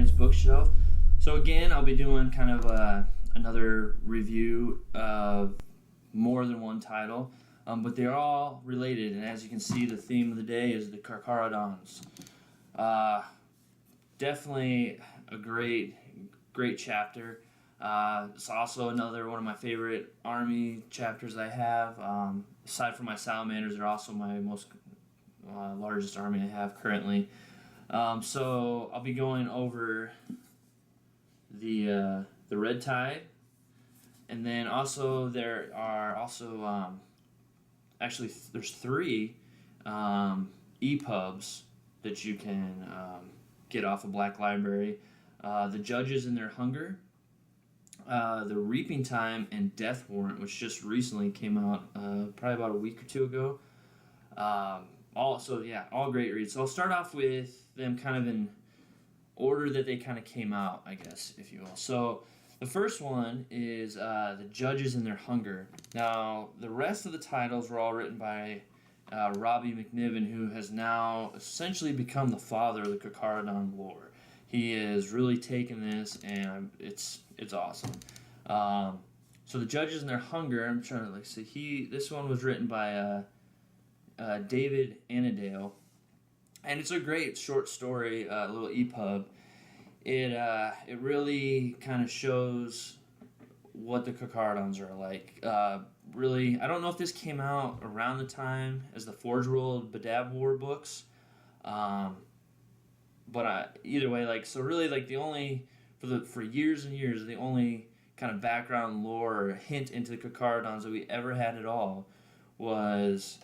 Primaris bookshelf. So again, I'll be doing kind of another review of more than one title, but they're all related, and as you can see, the theme of the day is the Carcharodons. Definitely a great chapter. It's also another one of my favorite army chapters I have. Aside from my salamanders, they're also my most largest army I have currently. So I'll be going over the Red Tithe, and then also there are also actually there's 3 EPUBs that you can get off of Black Library. The Judges in Their Hunger, the Reaping Time, and Death Warrant, which just recently came out probably about a week or 2 ago. All great reads. So I'll start off with them kind of in order that they kind of came out, I guess, if you will. So the first one is The Judges in Their Hunger. Now, the rest of the titles were all written by Robbie Macniven, who has now essentially become the father of the Carcharodon lore. He has really taken this, and it's awesome. So The Judges in Their Hunger, I'm trying to see. This one was written by David Annandale, and it's a great short story, little EPUB. It really kind of shows what the Carcharodons are like. Really, I don't know if this came out around the time as the Forge World Death Warrant books, but either way, the only for years and years, the only kind of background lore or hint into the Carcharodons that we ever had at all was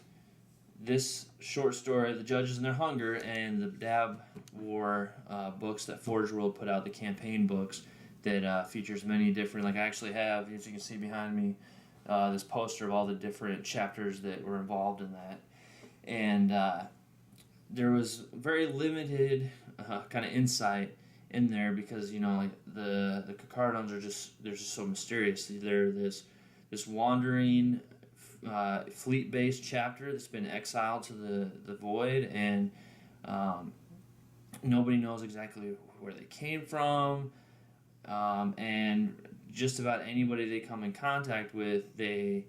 this short story, The Judges in Their Hunger, and the Dab War books that Forge World put out, the campaign books that features many different, I actually have, as you can see behind me, this poster of all the different chapters that were involved in that. And there was very limited kind of insight in there because, the Carcharodons they're just so mysterious. They're this wandering fleet-based chapter that's been exiled to the void, and nobody knows exactly where they came from, and just about anybody they come in contact with, they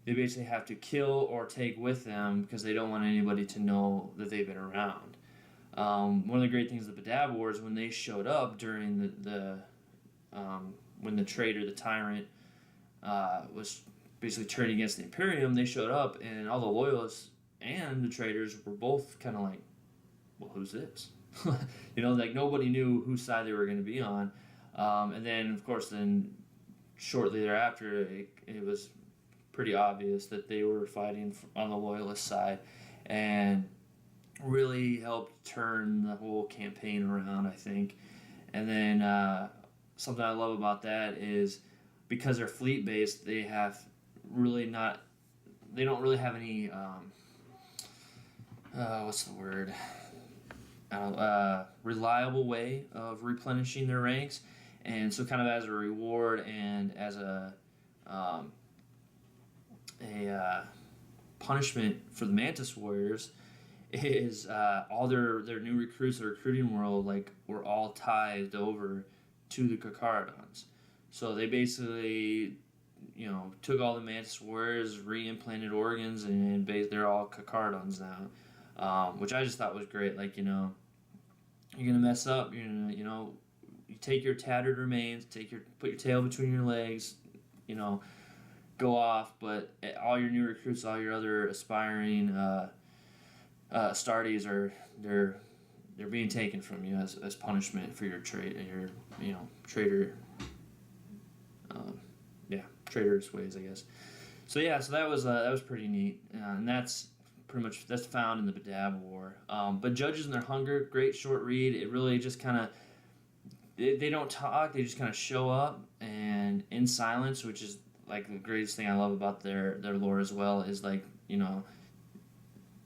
basically have to kill or take with them because they don't want anybody to know that they've been around. One of the great things of the Badab Wars, when they showed up during when the traitor, the tyrant, was basically turning against the Imperium, they showed up, and all the loyalists and the traitors were both kind of like, well, who's this? Nobody knew whose side they were going to be on. And then, of course, shortly thereafter, it was pretty obvious that they were fighting on the loyalist side, and really helped turn the whole campaign around, I think. And then something I love about that is because they're fleet-based, they don't really have any reliable way of replenishing their ranks, and so kind of as a reward and as a punishment for the Mantis Warriors is all their new recruits, the recruiting world, were all tithed over to the Carcharodons. So they basically took all the Mantis Warriors, re-implanted organs, and they're all Carcharodons now, which I just thought was great. You're gonna mess up. You're gonna, you take your tattered remains, put your tail between your legs, go off. But all your new recruits, all your other aspiring Astartes they're being taken from you as punishment for your traitor. Traitorous ways, I guess. So that was pretty neat, and that's found in the Badab War. But Judges in Their Hunger, great short read. It really just kind of they don't talk; they just kind of show up and in silence, which is the greatest thing I love about their lore as well. Is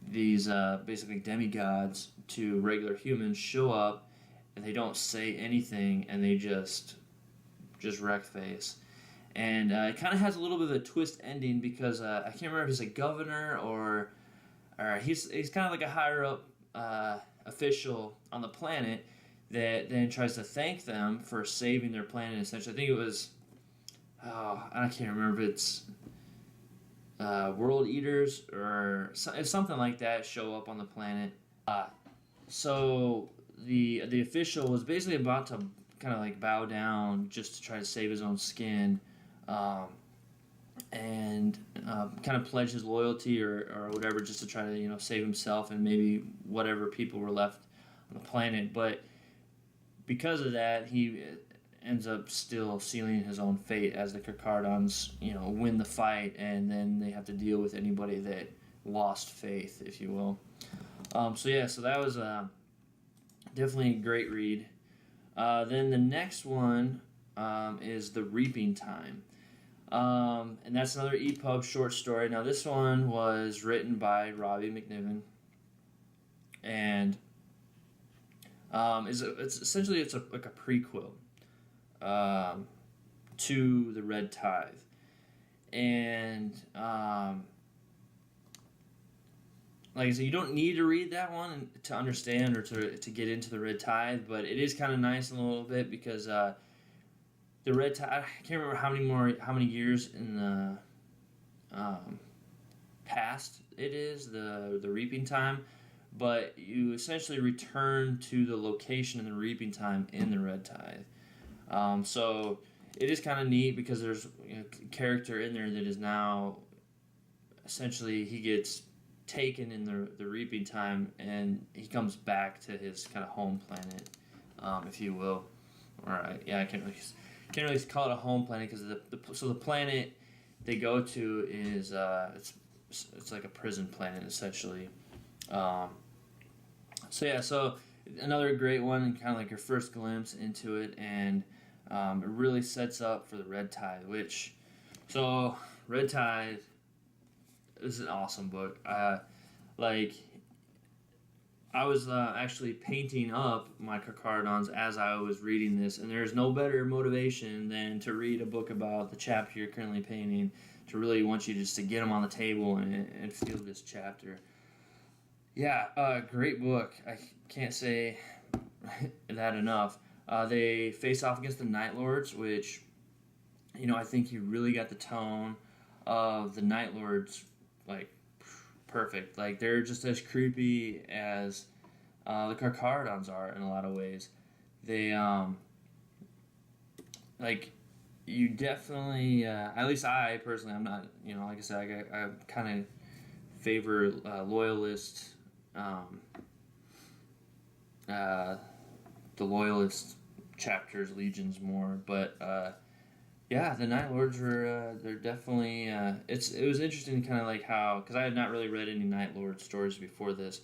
these basically demigods to regular humans show up, and they don't say anything, and they just wreck face. And it kind of has a little bit of a twist ending because I can't remember if he's a governor or he's kind of like a higher up official on the planet that then tries to thank them for saving their planet. Essentially, I think it was, I can't remember if it's World Eaters or something like that show up on the planet. So the official was basically about to kind of like bow down just to try to save his own skin, and kind of pledge his loyalty or whatever, just to try to save himself and maybe whatever people were left on the planet. But because of that, he ends up still sealing his own fate as the Carcharodons win the fight, and then they have to deal with anybody that lost faith, if you will. So that was definitely a great read. Then the next one is The Reaping Time. And that's another EPUB short story. Now this one was written by Robbie Macniven, and it's essentially like a prequel to the Red Tithe, and like I said, you don't need to read that one to understand or to get into the Red Tithe, but it is kind of nice a little bit because the Red Tithe, I can't remember how many years in the past it is, the reaping time, but you essentially return to the location in the reaping time in the Red Tithe. So it is kind of neat because there's a character in there that is now essentially he gets taken in the reaping time, and he comes back to his kind of home planet, if you will. I can't really call it a home planet because the planet they go to is it's like a prison planet essentially. So another great one, and kind of like your first glimpse into it, and it really sets up for the Red Tithe. Red Tithe is an awesome book. I was actually painting up my Carcharodons as I was reading this, and there's no better motivation than to read a book about the chapter you're currently painting, to really want you just to get them on the table and feel this chapter. Yeah, great book. I can't say that enough. They face off against the Night Lords, which, I think you really got the tone of the Night Lords, like, perfect. Like, they're just as creepy as the Carcharodons are in a lot of ways. They, you definitely, at least I personally, I'm not, like I said, I kind of favor loyalist, the loyalist chapters, legions more, but the Night Lords were they're definitely it was interesting, kind of like how, because I had not really read any Night Lord stories before this,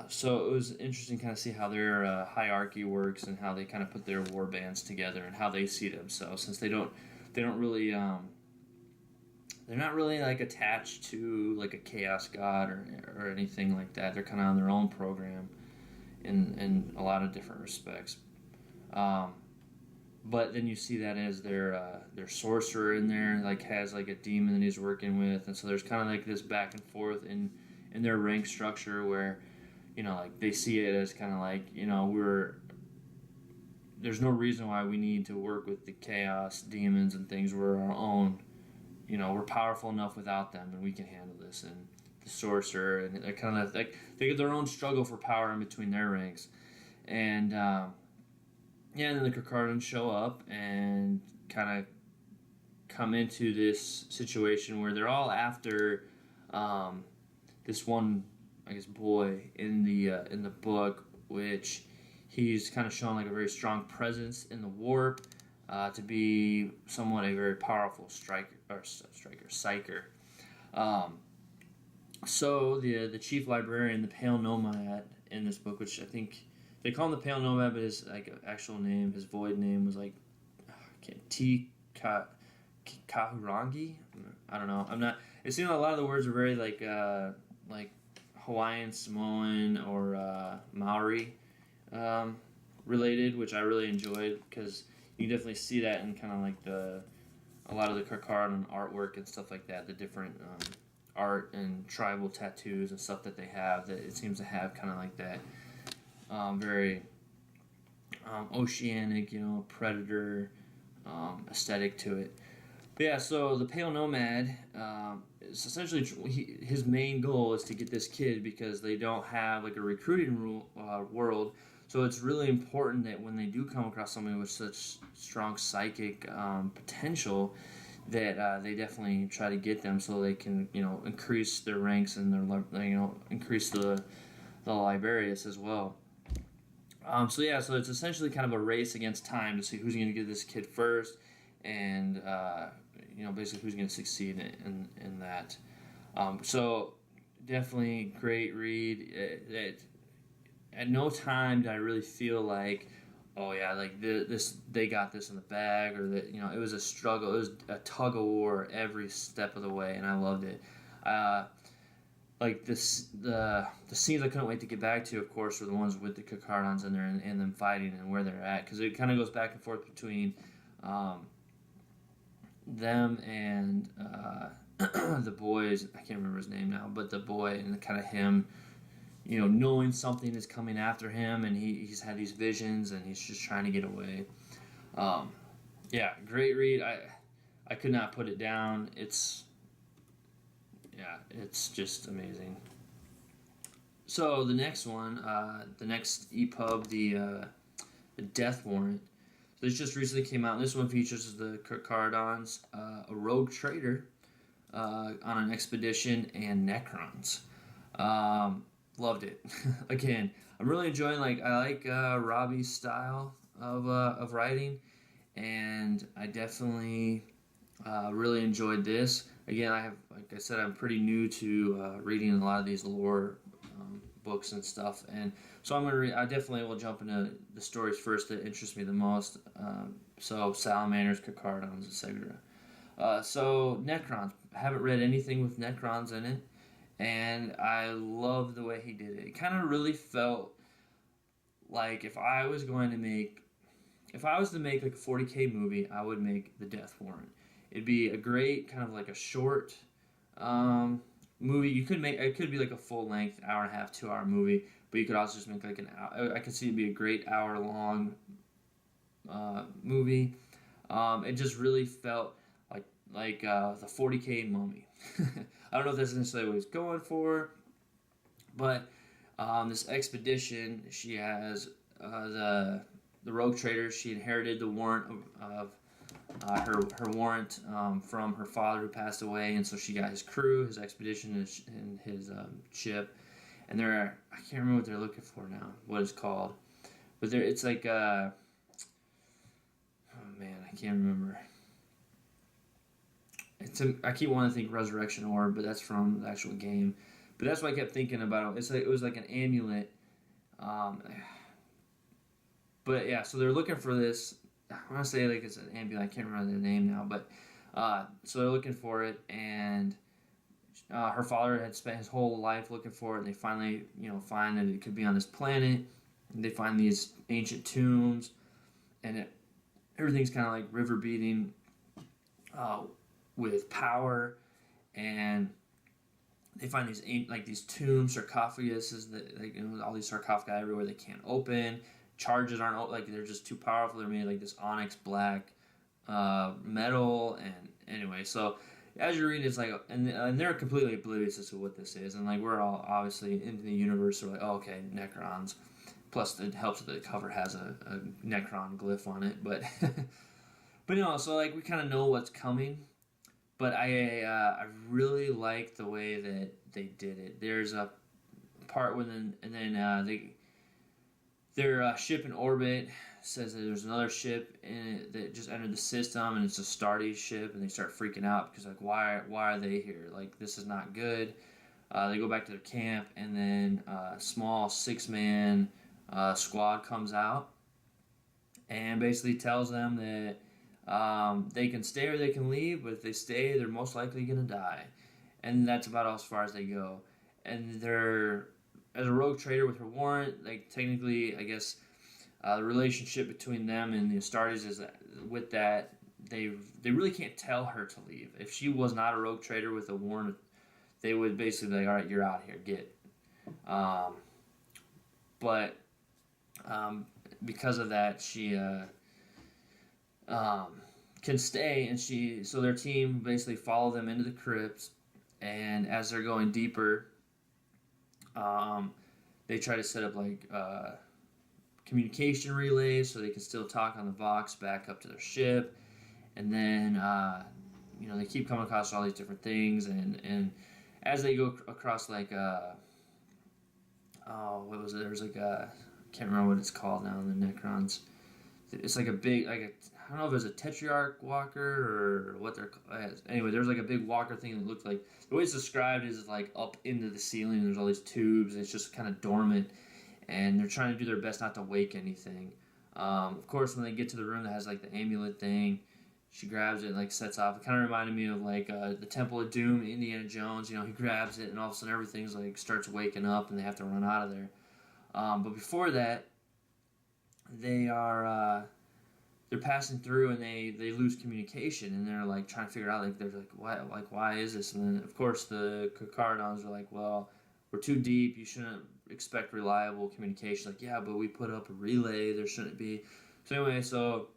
so it was interesting kind of see how their hierarchy works and how they kind of put their war bands together and how they see themselves, since they don't really they're not really like attached to like a chaos god or anything like that. They're kind of on their own program in a lot of different respects. But then you see that as their sorcerer in there, like, has like a demon that he's working with, and so there's kind of like this back and forth in their rank structure where, like, they see it as kind of like, there's no reason why we need to work with the chaos demons and things. We're our own, we're powerful enough without them, and we can handle this. And the sorcerer, and they're kind of like, they get their own struggle for power in between their ranks, and and then the Carcharodons show up and kind of come into this situation where they're all after this one, I guess, boy in the book, which he's kind of shown like a very strong presence in the warp, to be somewhat a very powerful psyker. So the chief librarian, the Pale Nomad in this book, which I think they call him the Pale Nomad, but his like actual name, his void name was like Kahurangi. I don't know. I'm not. It seems like a lot of the words are very like Hawaiian, Samoan, or Maori related, which I really enjoyed, because you can definitely see that in kind of like a lot of the Carcharodon artwork and stuff like that. The different art and tribal tattoos and stuff that they have, that it seems to have kind of like that very oceanic, predator aesthetic to it. But yeah, so the Pale Nomad is essentially his main goal is to get this kid because they don't have like a recruiting world. So it's really important that when they do come across somebody with such strong psychic potential, that they definitely try to get them so they can increase their ranks and their increase the Liberius as well. So it's essentially kind of a race against time to see who's going to get this kid first, and basically who's going to succeed in that. So definitely great read. At no time did I really feel like, oh yeah, like this they got this in the bag, or that it was a struggle. It was a tug of war every step of the way, and I loved it. Like this, the scenes I couldn't wait to get back to, of course, were the ones with the Carcharodons in there and them fighting and where they're at, because it kind of goes back and forth between them and the boys. I can't remember his name now, but the boy and kind of him, knowing something is coming after him, and he's had these visions and he's just trying to get away. Yeah, great read. I could not put it down. It's just amazing. So the next one, the next EPUB, the Death Warrant. So this just recently came out. And this one features the Carcharodons, a rogue trader on an expedition, and Necrons. Loved it. Again, I'm really enjoying. I like Robbie's style of writing, and I definitely really enjoyed this. Again, like I said, I'm pretty new to reading a lot of these lore books and stuff, and so I definitely will jump into the stories first that interest me the most. So Salamanders, Carcharodons, etc. So Necrons. I haven't read anything with Necrons in it, and I love the way he did it. It kind of really felt like if I was to make like a 40K movie, I would make the Death Warrant. It'd be a great kind of like a short movie. It could be like a full length, hour and a half, 2 hour movie, but you could also just make like an hour. I could see it be a great hour long movie. It just really felt like the 40K Mummy. I don't know if that's necessarily what he's going for, but this expedition, she has the rogue trader. She inherited the warrant of her warrant from her father who passed away, and so she got his crew, his expedition, and his ship. And I can't remember what they're looking for now, what it's called, but it's like oh man, I can't remember. I keep wanting to think Resurrection Orb, but that's from the actual game. But that's what I kept thinking about. It was like an amulet. But yeah, so they're looking for this. I want to say like it's an amulet. I can't remember the name now, but so they're looking for it, and her father had spent his whole life looking for it, and they finally find that it could be on this planet. And they find these ancient tombs, and everything's kind of like river beating with power, and they find these tombs, sarcophaguses that all these sarcophagi everywhere they can't open. Charges aren't they're just too powerful. They're made like this onyx black metal, and anyway, so as you're reading, it's like, and they're completely oblivious as to what this is, and like we're all obviously into the universe. So like, oh, okay, Necrons. Plus, it helps that the cover has a Necron glyph on it, but so like we kind of know what's coming. But I really like the way that they did it. There's a part their ship in orbit says that there's another ship in it that just entered the system, and it's a Stardate ship, and they start freaking out because like why are they here? Like this is not good. They go back to their camp, and then a small 6-man squad comes out and basically tells them that they can stay or they can leave, but if they stay, they're most likely going to die. And that's about as far as they go. And they're, as a rogue trader with her warrant, like technically, I guess, the relationship between them and the Astartes is that with that, they really can't tell her to leave. If she was not a rogue trader with a warrant, they would basically be like, all right, you're out here, get. But Because of that, she can stay, and so their team basically follow them into the crypt, and as they're going deeper, they try to set up like communication relays so they can still talk on the Vox back up to their ship, and then they keep coming across all these different things, and as they go across like what was it? There's like I can't remember what it's called now in the Necrons. It's like a big I don't know if it was a Tetrarch walker or what they're anyway. There's like a big walker thing that looked like, the way it's described is like up into the ceiling. There's all these tubes, and it's just kind of dormant, and they're trying to do their best not to wake anything. Of course, when they get to the room that has like the amulet thing, she grabs it and like sets off. It kind of reminded me of like the Temple of Doom, Indiana Jones. He grabs it, and all of a sudden everything's like starts waking up, and they have to run out of there. But before that, they're passing through, and they lose communication, and they're like trying to figure out like they're like why is this? And then of course the Carcharodons are like, well, we're too deep. You shouldn't expect reliable communication. Like, yeah, but we put up a relay. There shouldn't be. So anyway, so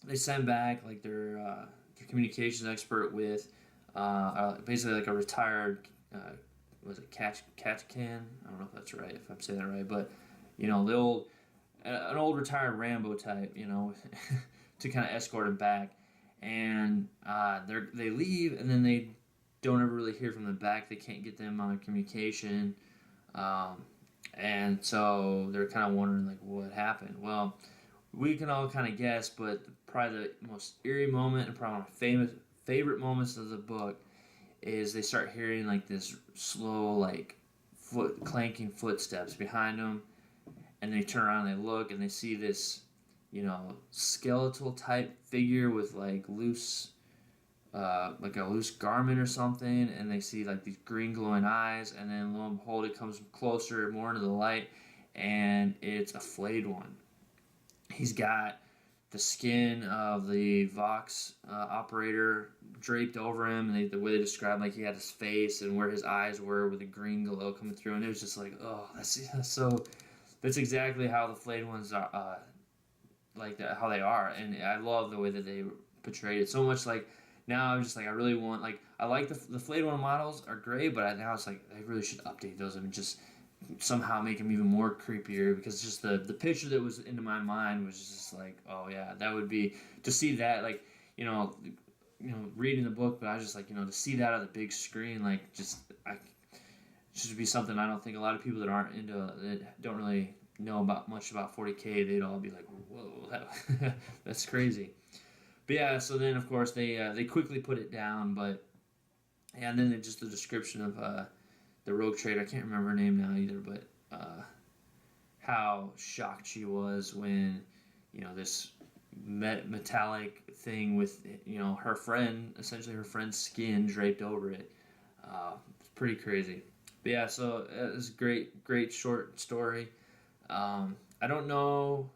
they send back like their communications expert with basically like a retired was it Catcan? I don't know if that's right, if I'm saying that right, but an old retired Rambo type, to kind of escort him back, and they leave, and then they don't ever really hear from them back. They can't get them on communication, and so they're kind of wondering like what happened. Well, we can all kind of guess, but probably the most eerie moment and probably my favorite moments of the book is they start hearing like this slow like clanking footsteps behind them. And they turn around and they look, and they see this, skeletal type figure with like loose, like a loose garment or something. And they see like these green glowing eyes, and then lo and behold, it comes closer, more into the light, and it's a flayed one. He's got the skin of the Vox operator draped over him, and the way they described, like he had his face and where his eyes were with a green glow coming through, and it was just like, oh, that's so. That's exactly how the flayed ones are, like that, how they are, and I love the way that they portrayed it so much. Like now, I'm just like I really want I like the flayed one models are great, but now it's like I really should update those and just somehow make them even more creepier, because just the picture that was into my mind was just like, oh yeah, that would be to see that reading the book, but I was just like to see that on the big screen, like just should be something I don't think a lot of people that aren't into that don't really know much about 40K, they'd all be like, whoa, that's crazy. But yeah, so then of course they quickly put it down, but yeah, and then just the description of the rogue trader, I can't remember her name now either, but how shocked she was when this metallic thing with her friend, essentially her friend's skin draped over it. It's pretty crazy. But yeah, so it was a great short story. I don't know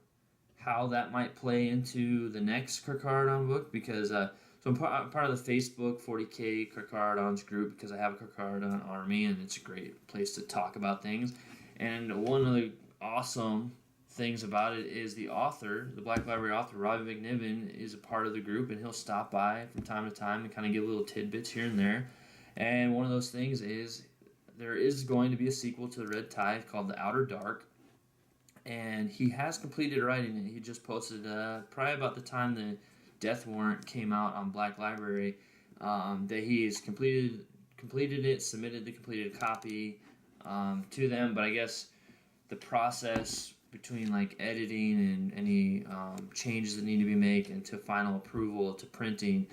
how that might play into the next Carcharodon book, because so I'm part of the Facebook 40K Carcharodons group, because I have a Carcharodon army, and it's a great place to talk about things. And one of the awesome things about it is the author, the Black Library author, Robbie Macniven, is a part of the group, and he'll stop by from time to time and kind of give little tidbits here and there. And one of those things is there is going to be a sequel to the Red Tithe called The Outer Dark, and he has completed writing it. He just posted probably about the time the Death Warrant came out on Black Library, that he has completed it, submitted the completed copy to them. But I guess the process between like editing and any changes that need to be made and to final approval to printing,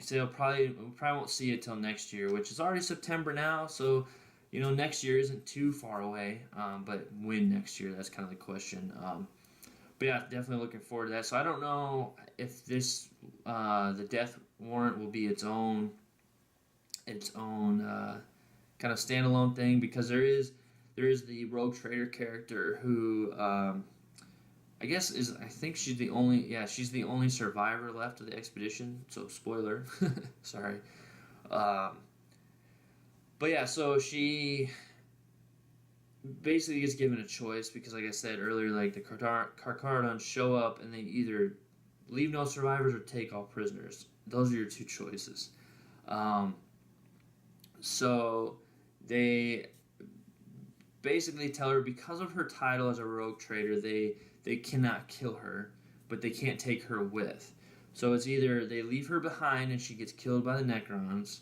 so we probably won't see it till next year, which is already September now. So, next year isn't too far away. But when next year, that's kind of the question. But yeah, definitely looking forward to that. So I don't know if this the Death Warrant will be its own kind of standalone thing, because there is the Rogue Trader character who I think she's the only survivor left of the expedition. So spoiler, sorry. But yeah, so she basically gets given a choice because, like I said earlier, like the Carcharodons show up and they either leave no survivors or take all prisoners. Those are your two choices. So they basically tell her because of her title as a rogue trader, they cannot kill her, but they can't take her with. So it's either they leave her behind and she gets killed by the Necrons,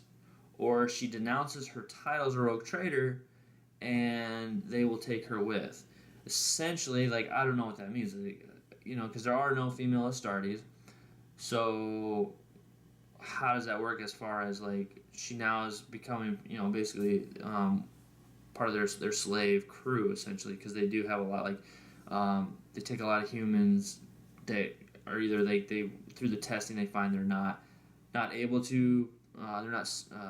or she denounces her title as a rogue trader and they will take her with. Essentially, like, I don't know what that means, because there are no female Astartes. So how does that work as far as, like, she now is becoming, basically part of their slave crew, essentially, because they do have a lot, like, they take a lot of humans that are either, like, they through the testing they find they're not able to, they're not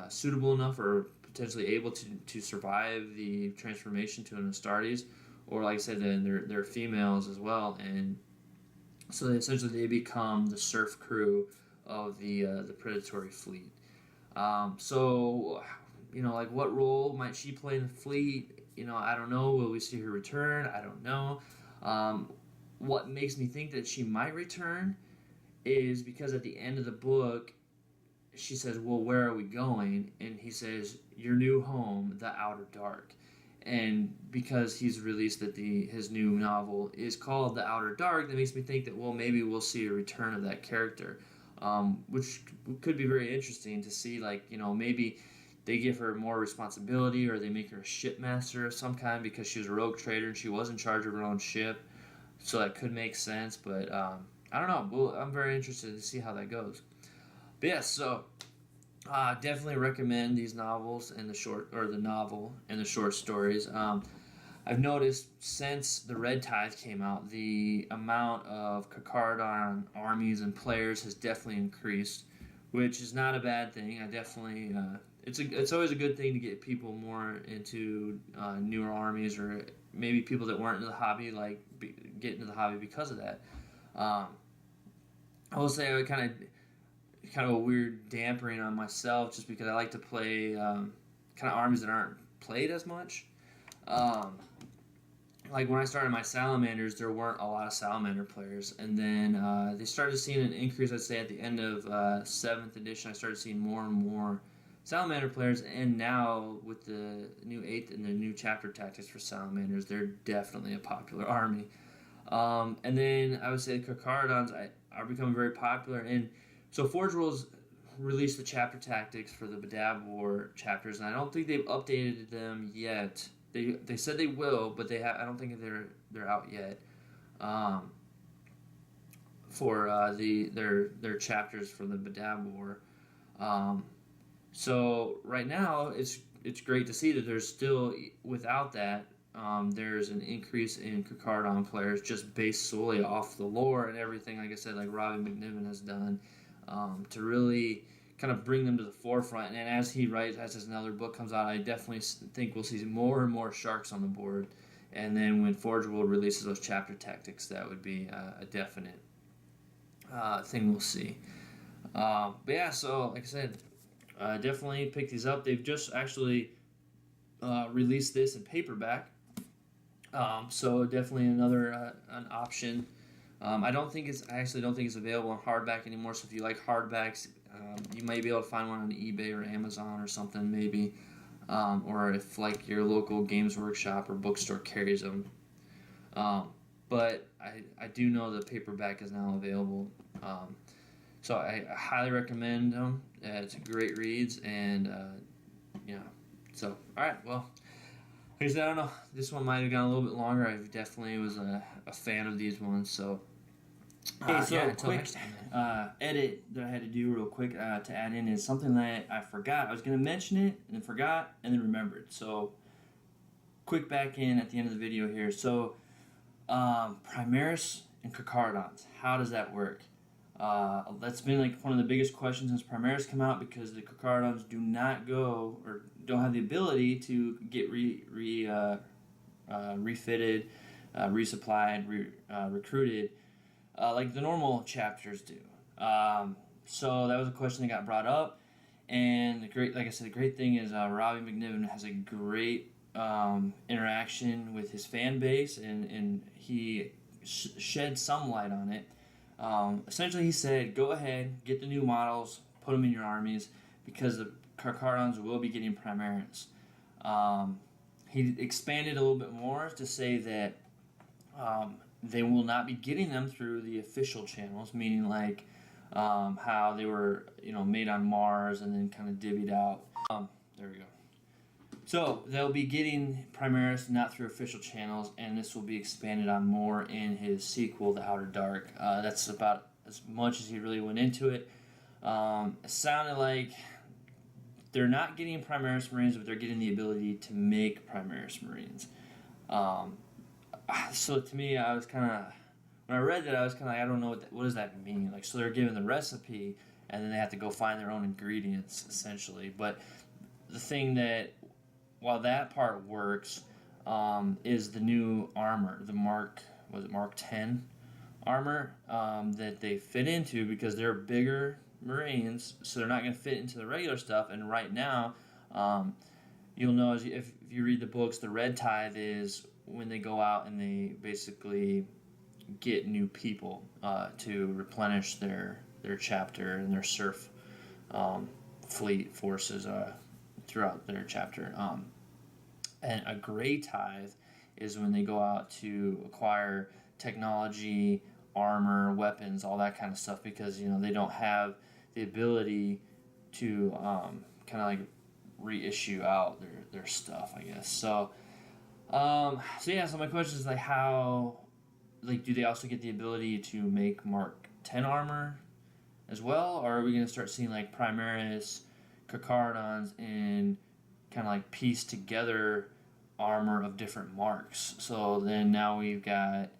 suitable enough or potentially able to survive the transformation to an Astartes, or like I said, then they're females as well, and so they become the serf crew of the predatory fleet. So, like, what role might she play in the fleet? I don't know. Will we see her return? I don't know. What makes me think that she might return is because at the end of the book, she says, well, where are we going? And he says, your new home, the Outer Dark. And because he's released that his new novel is called The Outer Dark, that makes me think that, well, maybe we'll see a return of that character, which could be very interesting to see, like, maybe they give her more responsibility or they make her a shipmaster of some kind because she was a rogue trader and she was in charge of her own ship. So that could make sense, but I don't know. Well, I'm very interested to see how that goes. But yeah, so definitely recommend these novels and the novel and the short stories. I've noticed since the Red Tithe came out, the amount of Carcharodon armies and players has definitely increased, which is not a bad thing. I definitely it's always a good thing to get people more into newer armies, or maybe people that weren't into the hobby get into the hobby because of that. I will say I kind of a weird dampering on myself just because I like to play kind of armies that aren't played as much. Like when I started my Salamanders, there weren't a lot of Salamander players, and then they started seeing an increase. I'd say at the end of 7th edition, I started seeing more and more Salamander players, and now with the new 8th and the new chapter tactics for Salamanders, they're definitely a popular army. And then I would say the Carcharodons are becoming very popular, and so Forge Worlds released the chapter tactics for the Death Warrant chapters, and I don't think they've updated them yet. They said they will, but I don't think they're out yet. For their chapters for the Death Warrant. So right now it's great to see that there's still, without that, there's an increase in Carcharodon players just based solely off the lore and everything. Like I said, like Robbie Macniven has done. To really kind of bring them to the forefront. And as he writes, as another book comes out, I definitely think we'll see more and more sharks on the board. And then when Forge World releases those chapter tactics, that would be a definite thing we'll see. But yeah, so like I said, definitely pick these up. They've just actually released this in paperback. So definitely another an option. I actually don't think it's available on hardback anymore. So if you like hardbacks, you might be able to find one on eBay or Amazon or something maybe, or if like your local Games Workshop or bookstore carries them. But I do know the paperback is now available. So I highly recommend them. It's great reads, and yeah. So all right, well. Like I said, I don't know. This one might have gone a little bit longer. I definitely was a fan of these ones. So, quick edit that I had to do real quick to add in is something that I forgot. I was going to mention it and then forgot and then remembered. So, quick back in at the end of the video here. So, Primaris and Carcharodons. How does that work? That's been like one of the biggest questions since Primaris came out, because the Carcharodons do not go or don't have the ability to get refitted, resupplied, recruited like the normal chapters do. So that was a question that got brought up, and the great thing is Robbie Macniven has a great interaction with his fan base, and he shed some light on it. Essentially, he said, go ahead, get the new models, put them in your armies, because the Carcharodons will be getting Primaris. He expanded a little bit more to say that they will not be getting them through the official channels, meaning like how they were, made on Mars and then kind of divvied out. There we go. So they'll be getting Primaris not through official channels, and this will be expanded on more in his sequel, The Outer Dark. That's about as much as he really went into it. It sounded like they're not getting Primaris Marines, but they're getting the ability to make Primaris Marines. So to me, I was kind of, when I read that, I was kind of like, I don't know what does that mean? Like, so they're given the recipe, and then they have to go find their own ingredients, essentially. But the thing that, while that part works, is the new armor, the Mark 10 armor that they fit into, because they're bigger Marines, so they're not going to fit into the regular stuff. And right now, you'll know if you read the books, the Red Tithe is when they go out and they basically get new people to replenish their chapter and their surf fleet forces throughout their chapter. And a Gray Tithe is when they go out to acquire technology, armor, weapons, all that kind of stuff, because they don't have the ability to kind of like reissue out their stuff, I guess. So my question is like, how, like, do they also get the ability to make Mark 10 armor as well, or are we going to start seeing like Primaris, Carcharodons, and kind of like piece together armor of different marks? So then now we've got,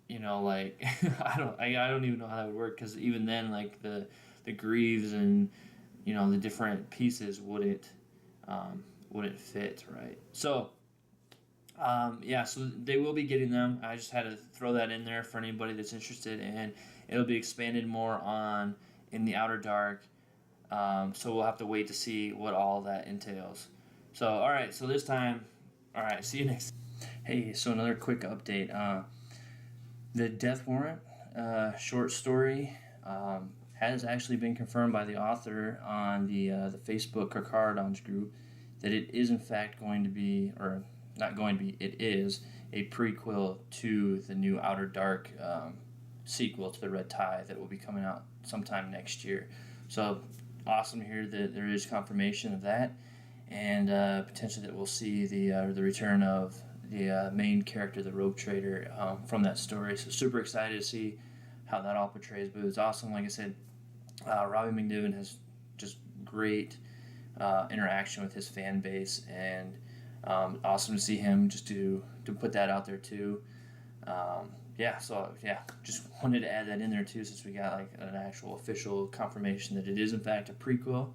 like I don't even know how that would work, because even then, like the greaves and the different pieces wouldn't fit, right? So so they will be getting them. I just had to throw that in there for anybody that's interested, and it'll be expanded more on in the Outer Dark. So we'll have to wait to see what all that entails. So, all right. So this time, all right. See you next. Hey, so another quick update. The Death Warrant short story has actually been confirmed by the author on the Facebook Carcharodons group that it is in fact going to be, or not going to be, it is a prequel to the new Outer Dark sequel to the Red Tithe that will be coming out sometime next year. So awesome to hear that there is confirmation of that, and potentially that we'll see the return of the main character, the rope trader, from that story. So super excited to see how that all portrays. But it's awesome, like I said, Robbie Macniven has just great interaction with his fan base, and awesome to see him just to put that out there too. Just wanted to add that in there too, since we got like an actual official confirmation that it is in fact a prequel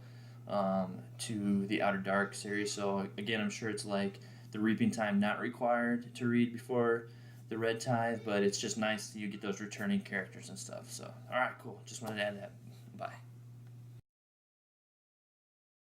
to the Outer Dark series. So again, I'm sure it's like the Reaping Time not required to read before the Red Tithe, but it's just nice that you get those returning characters and stuff. So, all right, cool. Just wanted to add that. Bye.